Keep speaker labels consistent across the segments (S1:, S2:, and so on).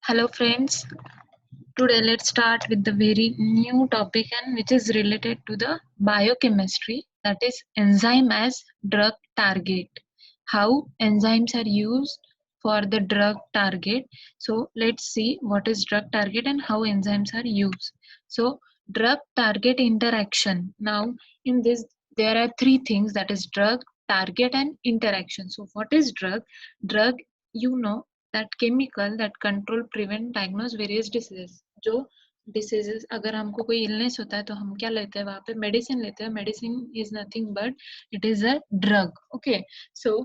S1: Hello friends, today let's start with the very new topic and which is related to the biochemistry, that is enzyme as drug target. How enzymes are used for the drug target. So let's see what is drug target and how enzymes are used. So drug target interaction. Now in this there are three things, that is drug, target and interaction. So what is drug? Drug, you know, that chemical that control, prevent, diagnose various diseases. जो diseases, अगर हमको कोई illness होता है तो हम क्या लेते हैं, वहां पे मेडिसिन लेते हैं. Medicine is nothing but it is a drug. Okay, so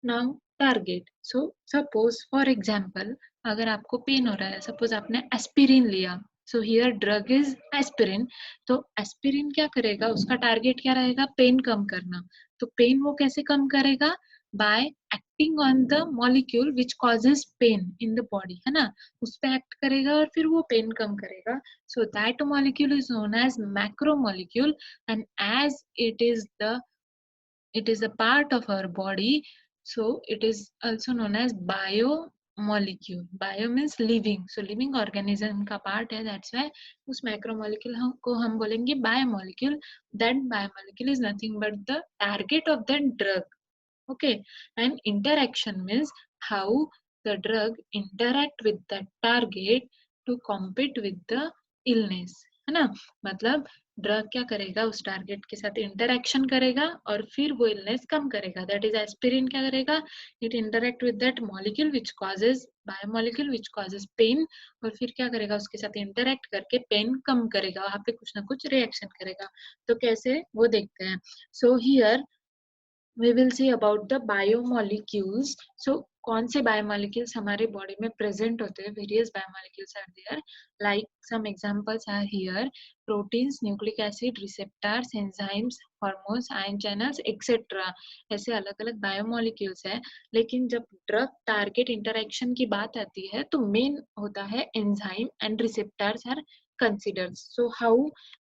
S1: now target. So suppose for example, अगर आपको पेन हो रहा है, सपोज आपने एस्पिरिन लिया, so here drug is aspirin. तो एस्पिरिन क्या करेगा, उसका टारगेट क्या रहेगा, पेन कम करना. तो पेन वो कैसे कम करेगा, bye acting on the molecule which causes pain in the body, है ना. उस पर एक्ट करेगा और फिर वो पेन कम करेगा. So that molecule is known as macro molecule. And as it is a part of our body, so it is also known as biomolecule. Bio means living, so living organism का part है, that's why उस macromolecule को हम बोलेंगे biomolecule. That biomolecule is nothing but the target of that drug. Okay, and interaction means how the drug interact with the target to compete with the illness, है ना. मतलब drug क्या करेगा, उस टारगेट के साथ इंटरेक्शन करेगा और फिर वो इलनेस कम करेगा. दैट इज एस्पिरिन क्या करेगा, it interact with that molecule which causes, biomolecule which causes pain, और फिर क्या करेगा, उसके साथ इंटरेक्ट करके पेन कम करेगा, वहां पे कुछ ना कुछ रिएक्शन करेगा. तो कैसे वो देखते हैं. So here we will see about the biomolecules. So कौन से बायोमोलिक्यूल्स हमारे बॉडी में प्रेजेंट होते हैं, various biomolecules are there. Like some examples are here: proteins, nucleic acid, receptors, enzymes, hormones, ion channels etcetera. ऐसे अलग अलग बायोमोलिक्यूल्स है. लेकिन जब ड्रग टारगेट इंटरेक्शन की बात आती है तो मेन होता है enzyme and receptors are considered. So how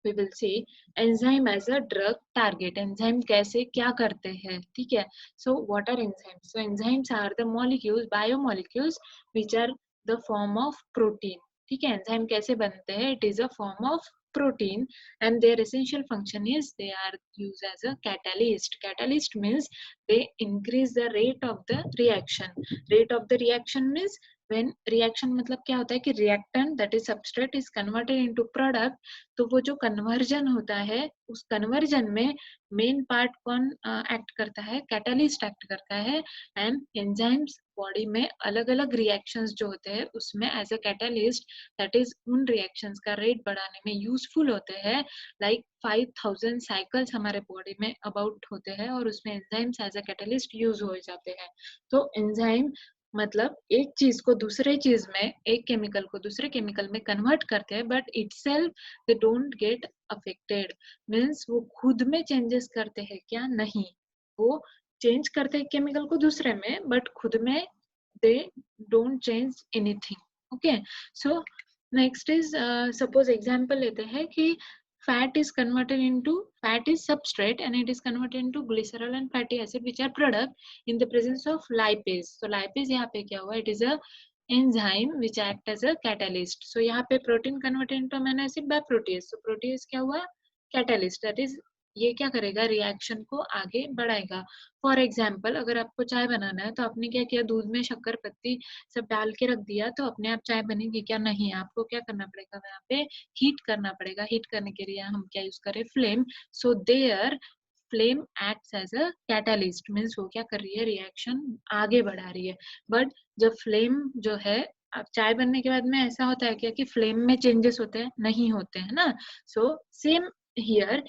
S1: we will see enzyme as a drug target. Enzyme कैसे क्या करते हैं, ठीक है. So what are enzymes. So enzymes are the molecules, biomolecules which are the form of protein. ठीक है, enzyme कैसे बनते हैं, it is a form of protein, and their essential function is they are used as a catalyst. Catalyst means they increase the rate of the reaction. Rate of the reaction means when reaction मतलब क्या होता है कि reactant that is substrate is converted into product. तो वो जो conversion होता है, उस कन्वर्जन में मेन पार्ट कौन एक्ट करता है, कैटलिस्ट एक्ट करता है. एंड एंजाइम्स बॉडी में अलग अलग रिएक्शंस जो होते हैं उसमें as a catalyst, that is उन रिएक्शंस का रेट बढ़ाने में यूजफुल होते हैं. लाइक 5000 साइकिल्स हमारे बॉडी में अबाउट होते हैं और उसमें enzymes as a catalyst use हो जाते हैं. तो एंजाइम मतलब एक चीज को दूसरे चीज में, एक केमिकल को दूसरे केमिकल में कन्वर्ट करते हैं, but itself they don't get affected. Means वो खुद में चेंजेस करते हैं क्या, नहीं. वो चेंज करते हैं केमिकल को दूसरे में, बट खुद में they don't change anything. Okay, so next is, suppose example लेते हैं कि fat is converted into, fat is substrate and it is converted into glycerol and fatty acid which are product in the presence of lipase. So lipase यहाँ पे क्या हुआ, it is a enzyme which act as a catalyst. So यहाँ पे protein converted into amino acid by protease. So protease क्या हुआ, catalyst. That is ये क्या करेगा, रिएक्शन को आगे बढ़ाएगा. फॉर एग्जाम्पल, अगर आपको चाय बनाना है तो आपने क्या किया, दूध में शक्कर पत्ती सब डाल के रख दिया, तो अपने आप चाय बनेगी क्या, नहीं. आपको क्या करना पड़ेगा, यहाँ पे हीट करना पड़ेगा. हीट करने के लिए हम क्या यूज करें, flame. So there flame acts as a catalyst. Means वो क्या कर रही है, रिएक्शन आगे बढ़ा रही है. बट जब फ्लेम जो है, अब चाय बनने के बाद में ऐसा होता है क्या कि फ्लेम में चेंजेस होते हैं, नहीं होते हैं ना. So same here,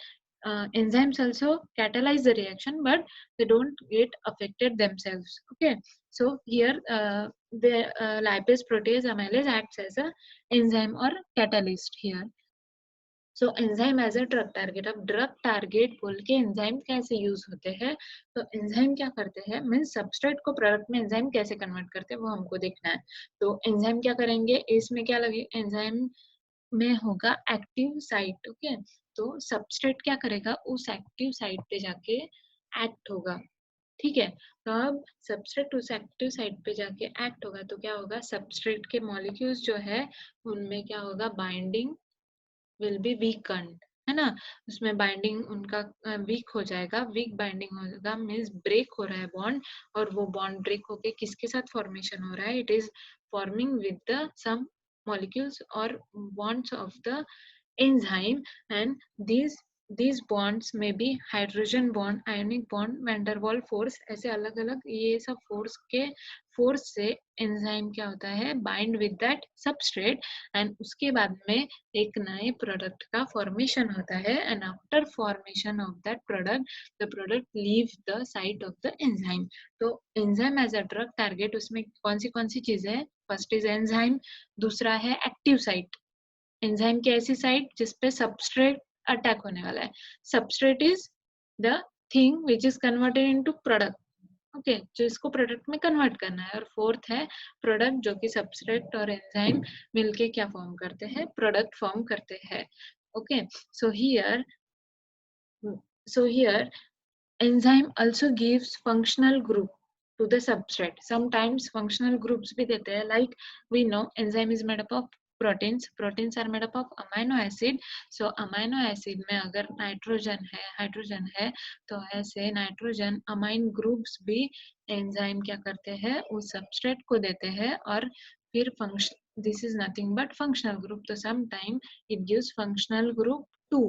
S1: enzymes also catalyze the reaction but they don't get affected themselves. Okay, so here the lipase protease amylase acts as a enzyme or catalyst here. So enzyme as a drug target. अब drug target बोल के enzyme कैसे use होते हैं, तो enzyme क्या करते हैं, मीन्स सबस्ट्रेट को प्रोडक्ट में एंजाइम कैसे कन्वर्ट करते हैं वो हमको देखना है. तो एंजाइम क्या करेंगे, इसमें क्या लगे, एंजाइम में होगा एक्टिव साइट. ओके, तो सबस्ट्रेट क्या करेगा, उस एक्टिव साइट पे जाके एक्ट होगा. ठीक है। तो अब सब्सट्रेट उस एक्टिव साइट पे जाके एक्ट होगा तो क्या होगा, सब्सट्रेट के मॉलिक्यूल्स जो है उनमें क्या होगा, बाइंडिंग विल बी वीकन्ड, है ना? उसमें बाइंडिंग उनका वीक हो जाएगा। वीक बाइंडिंग होगा मीन्स ब्रेक हो रहा है बॉन्ड, और वो बॉन्ड ब्रेक होके किसके साथ फॉर्मेशन हो रहा है, it is forming with the some molecules or bonds of the enzyme, and these bonds may be hydrogen bond, ionic bond, van der Waals force, ऐसे अलग अलग ये सब फोर्स से एंजाइम क्या होता है, bind with that substrate, and उसके बाद में एक नए प्रोडक्ट का फॉर्मेशन होता है, and after formation of that product the product leave the site of the enzyme. तो enzyme as a drug target, उसमें कौन सी चीजें है, फर्स्ट इज एंजाइम, दूसरा है एक्टिव साइट, एंजाइम की ऐसी साइट जिसपे सबस्ट्रेट अटैक होने वाला है, substrate is the thing which is converted into product, okay, जो इसको प्रोडक्ट में कन्वर्ट करना है, और फोर्थ है प्रोडक्ट, जो कि सबस्ट्रेट और एंजाइम मिलके क्या फॉर्म करते हैं, प्रोडक्ट फॉर्म करते हैं। Okay, so here so here enzyme also gives functional group to the substrate, sometimes functional groups भी देते हैं, like we know enzyme is made up of proteins are made up of amino acid, so amino acid में अगर nitrogen है, hydrogen है, तो ऐसे nitrogen amine groups भी एंजाइम क्या करते हैं, उस सबस्ट्रेट को देते हैं, और फिर function, this is nothing but functional group, तो some time it gives functional group 2।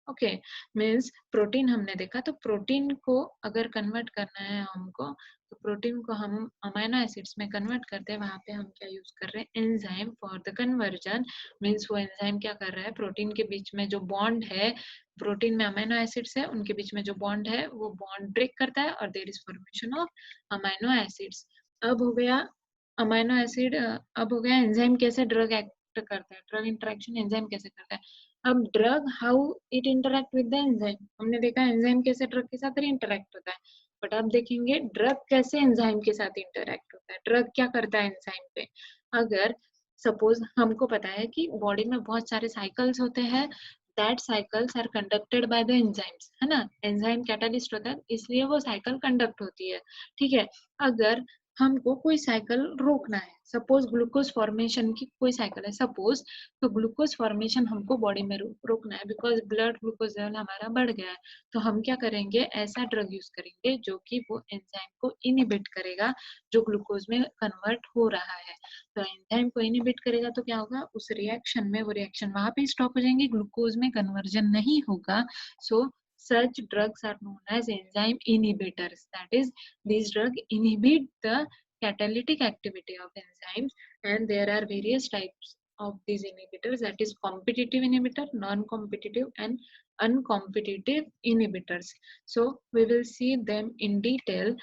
S1: Okay, means protein हमने देखा, तो प्रोटीन को अगर कन्वर्ट करना है हमको, तो प्रोटीन को हम अमाइनो एसिड्स में कन्वर्ट करते हैं, वहां पे हम क्या यूज कर रहे हैं, enzyme for the conversion, means वो एंजाइम क्या कर रहा है, प्रोटीन के बीच में जो बॉन्ड है, प्रोटीन में अमाइनो एसिड्स है, उनके बीच में जो बॉन्ड है वो बॉन्ड ब्रेक करता है, और there is formation of amino acids. अब हो गया अमाइनो एसिड, अब हो गया एंजाइम कैसे ड्रग एक्ट करता है, ड्रग इंटरेक्शन एंजाइम कैसे करता है। अब drug how it interact with the enzyme, हमने देखा एंजाइम कैसे ड्रग के साथ इंटरेक्ट होता है, बट अब देखेंगे ड्रग कैसे एंजाइम के साथ इंटरेक्ट होता है, ड्रग क्या करता है एंजाइम पे। अगर सपोज हमको पता है कि बॉडी में बहुत सारे साइकिल्स होते हैं, that cycles are conducted by the enzymes, है ना, एंजाइम कैटालिस्ट होता है, इसलिए वो साइकिल कंडक्ट होती है। ठीक है, अगर हमको कोई साइकिल रोकना है, सपोज ग्लूकोज फॉर्मेशन की कोई साइकिल है सपोज, तो ग्लूकोज फॉर्मेशन हमको बॉडी में रोकना है, बिकॉज ब्लड ग्लूकोज लेवल हमारा बढ़ गया है, तो हम क्या करेंगे, ऐसा ड्रग यूज करेंगे जो कि वो एंजाइम को इनिबिट करेगा, जो ग्लूकोज में कन्वर्ट हो रहा है। तो एंजाइम को इनिबिट करेगा तो क्या होगा, उस रिएक्शन में वो रिएक्शन वहां पे स्टॉप हो जाएंगे, ग्लूकोज में कन्वर्जन नहीं होगा। सो such drugs are known as enzyme inhibitors, that is these drugs inhibit the catalytic activity of enzymes, and there are various types of these inhibitors, that is competitive inhibitor, non-competitive, and uncompetitive inhibitors. So we will see them in detail.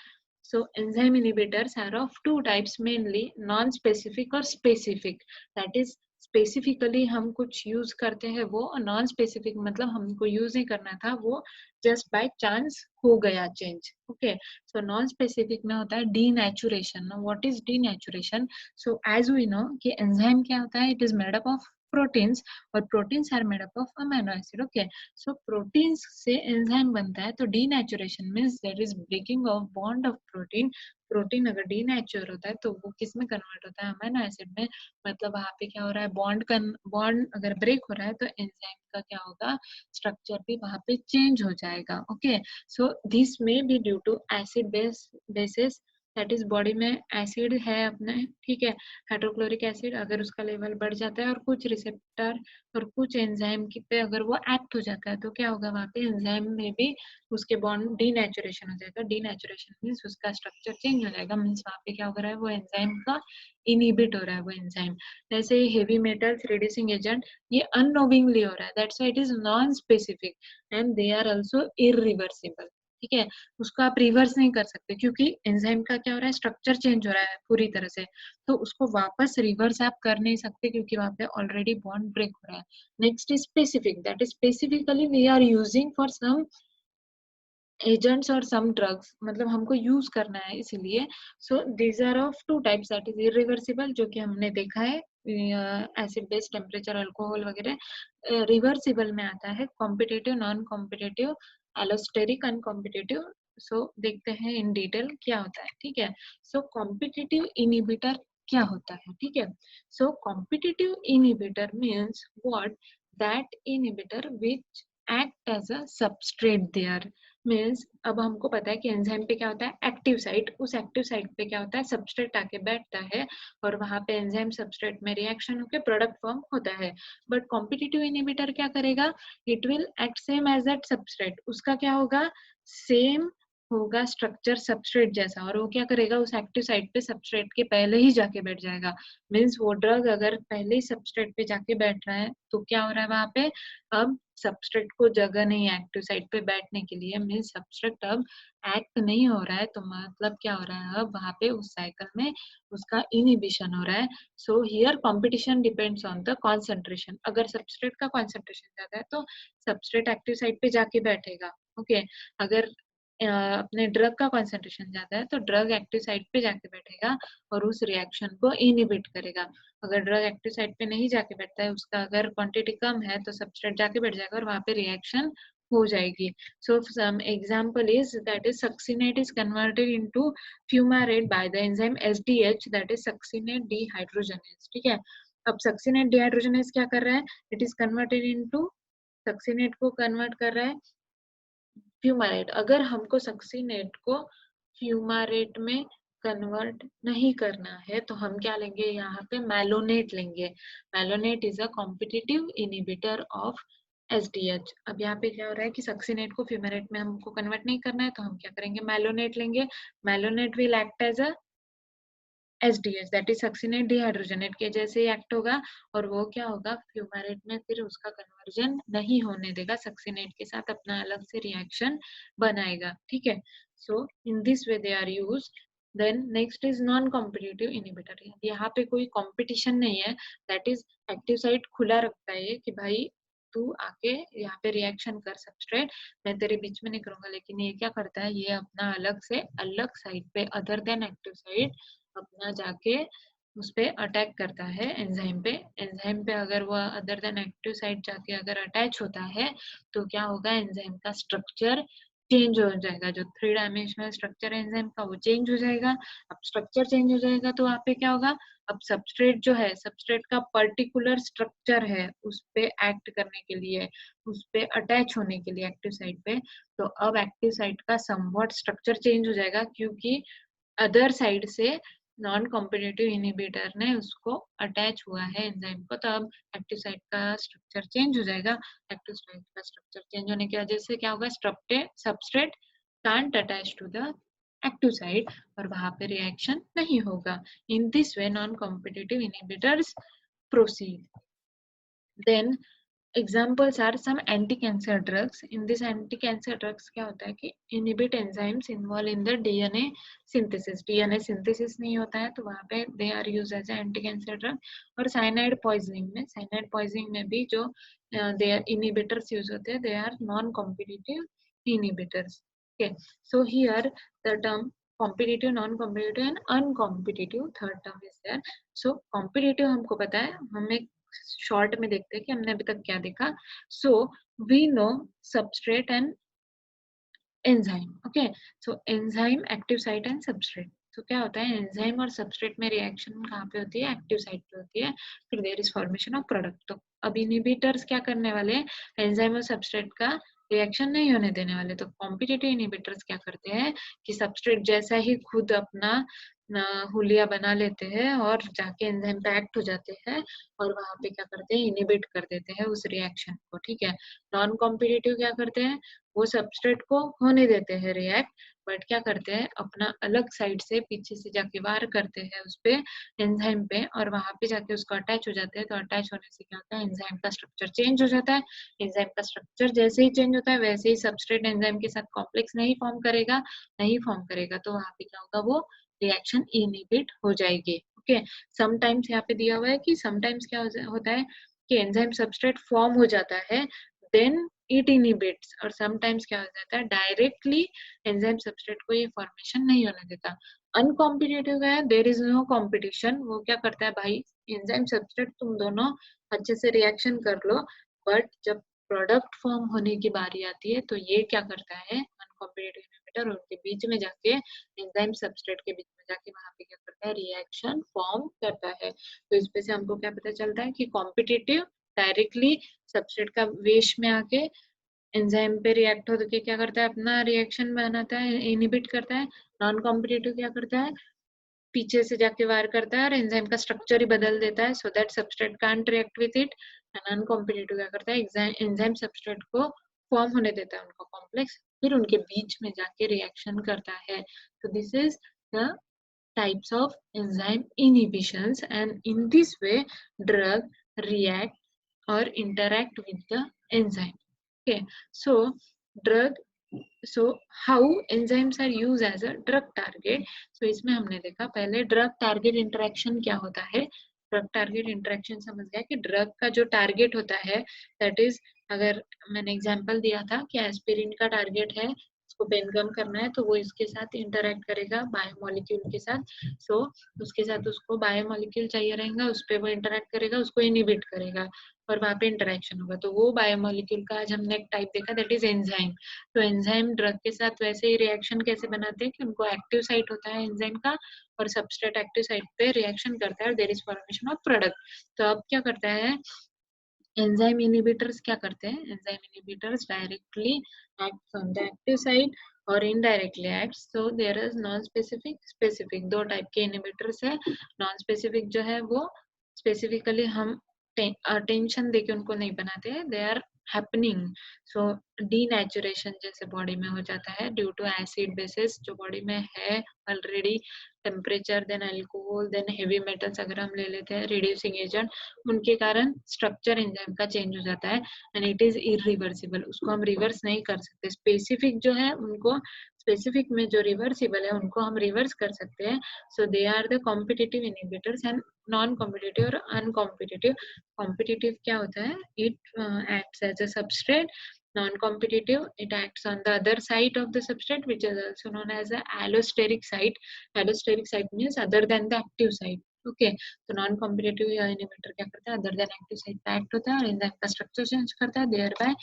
S1: So enzyme inhibitors are of two types, mainly non-specific or specific, that is specifically हम कुछ use करते हैं वो, non specific मतलब हमको use नहीं करना था, वो जस्ट बाय चांस हो गया change. Okay, so non specific में होता है denaturation. What is denaturation, so as we know कि एंजाइम क्या होता है, it is made up of proteins, और proteins are made up of amino acid. Okay, so proteins से एंजाइम बनता है, तो denaturation means that is breaking of bond of protein. Protein अगर डीनेचर होता है तो वो किस में कन्वर्ट होता है, अमीनो एसिड में, मतलब वहां पे क्या हो रहा है, बॉन्ड अगर ब्रेक हो रहा है तो एंजाइम का क्या होगा, स्ट्रक्चर भी वहां पे चेंज हो जाएगा। Okay, so this may be due to acid bases, that is body में एसिड है अपने, ठीक है, हाइड्रोक्लोरिक एसिड, अगर उसका लेवल बढ़ जाता है और कुछ रिसेप्टर और कुछ एंजाइम की पे अगर वो एक्ट हो जाता है, तो क्या होगा, वहां पे एंजाइम में भी उसके बॉन्ड डीनेचुरेशन हो जाएगा। डीनेचुरेशन मीन्स उसका स्ट्रक्चर चेंज हो जाएगा, मीन्स वहां पे क्या हो रहा है, वो एंजाइम का इनिबिट हो रहा है वो एंजाइम। जैसे हेवी मेटल्स रिड्यूसिंग एजेंट, ये अननोविंगली हो रहा है, that's why it is non specific, and they are also irreversible. ठीक है, उसको आप रिवर्स नहीं कर सकते, क्योंकि एंजाइम का क्या हो रहा है, स्ट्रक्चर चेंज हो रहा है पूरी तरह से, तो उसको वापस रिवर्स आप कर नहीं सकते, क्योंकि वहां पे ऑलरेडी बॉन्ड ब्रेक हो रहा है। Next is specific, that is specifically we are using for some agents और सम ड्रग्स, मतलब हमको यूज करना है इसलिए। So these are of two types, that is irreversible, जो कि हमने देखा है एसिड बेस टेम्परेचर अल्कोहल वगैरह। रिवर्सिबल में आता है competitive, non competitive, allosteric, uncompetitive, so देखते हैं इन डिटेल क्या होता है, ठीक है। सो कॉम्पिटिटिव इनहिबिटर क्या होता है, ठीक है। So competitive inhibitor means what, that inhibitor which act as a substrate there, means अब हमको पता है कि एंजाइम पे क्या होता है, एक्टिव साइट, उस एक्टिव साइट पे क्या होता है, सबस्ट्रेट आके बैठता है और वहां पे एंजाइम सबस्ट्रेट में रिएक्शन होकर प्रोडक्ट फॉर्म होता है। बट कॉम्पिटिटिव इनहिबिटर क्या करेगा, it will act same as that substrate, उसका क्या होगा, सेम होगा स्ट्रक्चर सबस्ट्रेट जैसा, और वो क्या करेगा, उस एक्टिव साइट पे सबस्ट्रेट के पहले ही जाके बैठ जाएगा। मीन्स वो ड्रग अगर पहले ही सबस्ट्रेट पे जाके बैठ रहा है तो क्या हो रहा है वहां पे, अब सबस्ट्रेट को जगह नहीं है एक्टिव साइट पे बैठने के लिए, मीन्स सबस्ट्रेट अब एक्ट नहीं हो रहा है, तो मतलब क्या हो रहा है, अब वहां पे उस साइकिल में उसका इनहिबिशन हो रहा है। So here competition depends on the concentration, अगर सबस्ट्रेट का कॉन्सेंट्रेशन ज्यादा है तो सबस्ट्रेट एक्टिव साइट पे जाके बैठेगा, ओके। अगर अपने ड्रग का कंसंट्रेशन ज्यादा है तो ड्रग एक्टिव साइट पे जाके बैठेगा और उस रिएक्शन को इनहिबिट करेगा। अगर ड्रग एक्टिव साइट पे नहीं जाके बैठता है, उसका अगर क्वांटिटी कम है तो सबस्ट्रेट जाके बैठ जाएगा और वहां पे रिएक्शन हो जाएगी। So some example is that is succinate is converted into fumarate by the enzyme SDH, that is succinate dehydrogenase, ठीक है। अब सक्सिनेट डिहाइड्रोजनेज क्या कर रहा है, it is converted into, succinate को कन्वर्ट कर रहा है फ्यूमारेट। अगर हमको सक्सीनेट को फ्यूमारेट में कन्वर्ट नहीं करना है तो हम क्या लेंगे, यहाँ पे मैलोनेट लेंगे। Malonate is a competitive inhibitor of SDH. अब यहाँ पे क्या हो रहा है कि सक्सीनेट को फ्यूमारेट में हमको कन्वर्ट नहीं करना है तो हम क्या करेंगे, मैलोनेट लेंगे। Malonate will act as a SDH, that is succinate dehydrogenate के जैसे ही एक्ट होगा, और वो क्या होगा, फ्यूमारेट में फिर उसका कन्वर्जन नहीं होने देगा, सक्सिनेट के साथ अपना अलग से रिएक्शन बनाएगा, ठीक है। So in this way they are use. Then next is non competitive inhibitor, यहाँ पे कोई कॉम्पिटिशन नहीं है, दैट इज एक्टिव साइट खुला रखता है कि भाई तू आके यहाँ पे रिएक्शन कर सबस्ट्रेट, मैं तेरे बीच में नहीं करूंगा, लेकिन ये क्या करता है, ये अपना अलग से अलग साइड पे अदर देन एक्टिव साइट अपना जाके उस पे अटैक करता है एंजाइम पे। एंजाइम पे अगर वो अदर देन एक्टिव साइट जाके अगर अटैच होता है तो क्या होगा, एंजाइम का स्ट्रक्चर चेंज हो जाएगा, जो थ्री डायमेंशनल स्ट्रक्चर है एंजाइम का वो चेंज हो जाएगा। अब स्ट्रक्चर चेंज हो जाएगा तो वहाँ पे क्या होगा, अब सबस्ट्रेट जो है, सबस्ट्रेट का पर्टिकुलर स्ट्रक्चर है उस पे एक्ट करने के लिए, उस पे अटैच होने के लिए एक्टिव साइट पे, तो अब एक्टिव साइट का समवॉट स्ट्रक्चर चेंज हो जाएगा, क्योंकि अदर साइड से नॉन कॉम्पिटिटिव इनहिबिटर ने उसको अटैच हुआ है एंजाइम को, तो अब एक्टिव साइट का स्ट्रक्चर चेंज हो जाएगा। एक्टिव साइट का स्ट्रक्चर चेंज होने की वजह से क्या होगा, substrate can't attach to the active site और वहां पे रिएक्शन नहीं होगा। In this way non competitive inhibitors proceed. Then examples are some anti-cancer drugs. In this anti-cancer drugs क्या होता है कि inhibit enzymes involved in the DNA synthesis. DNA synthesis नहीं होता है तो वहाँ पे they are used as an anti-cancer drug. और cyanide poisoning में भी जो they are inhibitors use होते हैं, they are non-competitive inhibitors. Okay, so here the term competitive, non-competitive and uncompetitive third term is there. So competitive हमको पता है, हम एक शॉर्ट में देखते हैं कि हमने अभी तक क्या देखा। So we know substrate and enzyme, okay. So enzyme, active site and substrate. तो क्या होता है, एंजाइम और सबस्ट्रेट में रिएक्शन कहाँ पे होती है, एक्टिव साइट पे होती है, फिर there is formation of product. तो अब इनहिबिटर्स क्या करने वाले हैं, एंजाइम और सबस्ट्रेट का रिएक्शन नहीं होने देने वाले। तो कॉम्पिटिटिव इनहिबिटर्स क्या करते हैं कि सबस्ट्रेट जैसा ही खुद अपना हुलिया बना लेते हैं और जाके एंजाइम पे एक्ट हो जाते हैं और वहां पे क्या करते हैं, इनहिबिट कर देते हैं उस रिएक्शन को, ठीक है। नॉन कॉम्पिटिटिव क्या करते हैं, वो सबस्ट्रेट को होने देते हैं रिएक्ट, बट क्या करते हैं, अपना अलग साइड से पीछे से जाके वार करते हैं उस पे एंजाइम पे और वहां पे जाके उसको अटैच हो जाते हैं। तो अटैच होने से क्या होता है, एंजाइम का स्ट्रक्चर चेंज हो जाता है। एंजाइम का स्ट्रक्चर जैसे ही चेंज होता है वैसे ही सबस्ट्रेट एंजाइम के साथ कॉम्प्लेक्स नहीं फॉर्म करेगा, तो वहां पे क्या होगा, वो रिएक्शन इनहिबिट हो जाएगी, ओके। समटाइम्स यहाँ पे दिया हुआ है कि समटाइम्स क्या होता है कि एंजाइम सबस्ट्रेट फॉर्म हो जाता है, देन इट इनहिबिट्स, और समटाइम्स क्या हो जाता है, डायरेक्टली एंजाइम सबस्ट्रेट को ये फॉर्मेशन नहीं होने देता। अनकॉम्पिटिटिव है, देयर इज नो कॉम्पिटिशन, वो क्या करता है भाई, एंजाइम सबस्ट्रेट तुम दोनों अच्छे से रिएक्शन कर लो, बट जब प्रोडक्ट फॉर्म होने की बारी आती है तो ये क्या करता है, अनकॉम्पिटिटिव इनहिबिटर, उनके बीच में जाके एंजाइम सब्सट्रेट के बीच में जाके वहां पे क्या करता है, रिएक्शन फॉर्म करता है। तो इस पे से हमको क्या पता चलता है कि कॉम्पिटिटिव डायरेक्टली सब्सट्रेट का वेश में आके एंजाइम पे रिएक्ट होकर क्या करता है, अपना रिएक्शन बनाता है, इनहिबिट करता है। नॉन कॉम्पिटिटिव क्या करता है, पीछे से जाके वार करता है और एंजाइम का स्ट्रक्चर ही बदल देता है, so that substrate can't react with it. And uncompetitive क्या करता है, एंजाइम सब्सट्रेट को फॉर्म होने देता है उनका कॉम्प्लेक्स, फिर उनके बीच में जाके रिएक्शन करता है। तो this is the types of enzyme inhibitions, and in this way drug react or interact with the enzyme. Okay, so drug, so how enzymes are used as a drug target. So इसमें हमने देखा पहले drug target interaction क्या होता है। Drug target interaction समझ गया कि ड्रग का जो टारगेट होता है, दैट इज, अगर मैंने एग्जांपल दिया था कि एस्पिरिन का टारगेट है, उसको पेन कम करना है, तो वो इसके साथ इंटरेक्ट करेगा बायोमोलिक्यूल के साथ। सो उसके साथ उसको बायोमोलिक्यूल चाहिए रहेगा, उस पर वो इंटरेक्ट करेगा, उसको इनहिबिट करेगा और वहां पे इंटरेक्शन होगा। तो वो बायोमोलिक्यूल का आज हमने एक टाइप देखा, दैट इज एंजाइम। तो एंजाइम ड्रग के साथ वैसे ही रिएक्शन कैसे बनाते हैं कि उनको एक्टिव साइट होता है एंजाइम का, और सबस्ट्रेट एक्टिव साइट पे रिएक्शन करता है और there is formation of product. तो अब क्या करता है, एंजाइम इनहिबिटर्स क्या करते हैं, enzyme inhibitors directly act on the active site और indirectly act. So there is non specific, specific, दो टाइप के इनहिबिटर्स है। नॉन स्पेसिफिक जो है वो स्पेसिफिकली हम टेंशन देके उनको नहीं बनाते हैं, they are happening. So denaturation जैसे बॉडी में हो जाता है ड्यू टू एसिड बेसिस जो बॉडी में है already, temperature, then alcohol, then heavy metals अगर हम ले लेते हैं, रिड्यूसिंग एजेंट, उनके कारण स्ट्रक्चर एंजाइम का चेंज हो जाता है एंड इट इज इरिवर्सिबल, उसको हम रिवर्स नहीं कर सकते। स्पेसिफिक जो है उनको, स्पेसिफिक में जो रिवर्सिबल है उनको हम रिवर्स कर सकते हैं। So they are the competitive inhibitors and non competitive और अनकॉम्पिटिटिव। कॉम्पिटिटिव क्या होता है, it acts as a substrate. Non-competitive, it acts on the other side of the substrate, which is also known as a allosteric site. Allosteric site means other than the active site. ओके, तो non competitive या inhibitor क्या करता है, other than active site पे act होता है और एंजाइम का स्ट्रक्चर चेंज करता है, thereby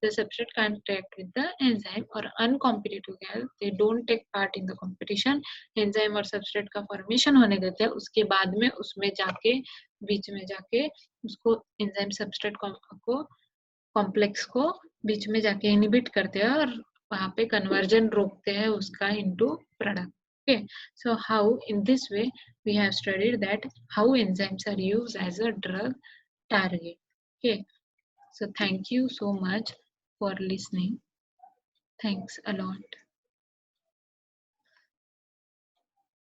S1: the substrate can't react with the enzyme. और अनकॉम्पिटिटिव क्या है, they don't take part in the competition, enzyme और सबस्ट्रेट का फॉर्मेशन होने देते हैं, उसके बाद में उसमें जाके बीच में जाके उसको एंजाइम सबस्ट्रेट को कॉम्प्लेक्स को बीच में जाके इनहिबिट करते हैं और वहां पे कन्वर्जन रोकते हैं उसका into product. Okay, so how in this way we have studied that how enzymes are used as a drug target. Okay, so thank you so much for listening. Thanks a lot.